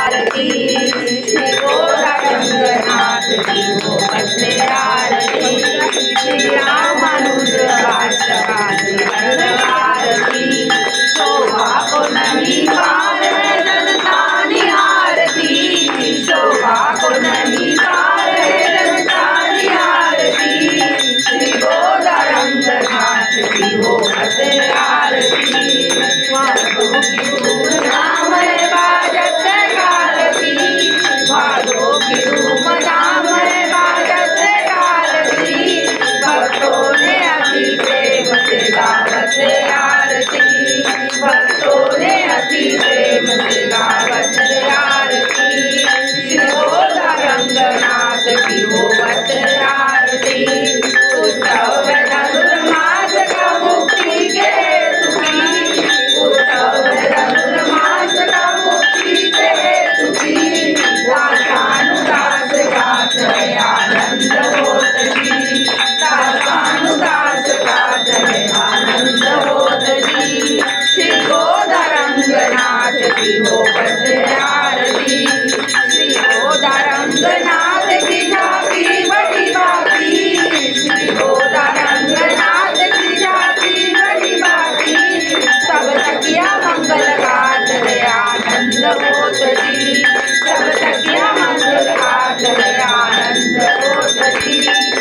आरती श्री गोदा रंगनाथ की हो बसले आरती श्री रामानुज वाचकाची आरती शोभा को नहीं पार है जनतानी आरती शोभा को नहीं पार है जनतानी आरती श्री गोदा रंगनाथ की हो बसले आरती भादों की धूमधाम है बाजत गारती भादों की धूमधाम है बाजत गारती भक्तों ने अति प्रेम से गावत आरती भक्तों ने अति प्रेम से गावत आरती श्री गोदा रंगनाथ की होवत आरती उत्सव धनुर्मास का मुक्ति के सुखी उत्सव धनुर्मास का मुक्ति के सुखी दासानुदास गात है आनंद होत जी दासानुदास गात है आनंद होत जी श्री गोदा रंगनाथ की होवत आरती श्री गोदा रंगनाथ की झांकी बड़ी बाकी श्री गोदा रंगनाथ की झांकी बड़ी बाकी सब तकिया मंगल गात है आनंद होत जी सब तकिया मंगल गात है आनंद होत जी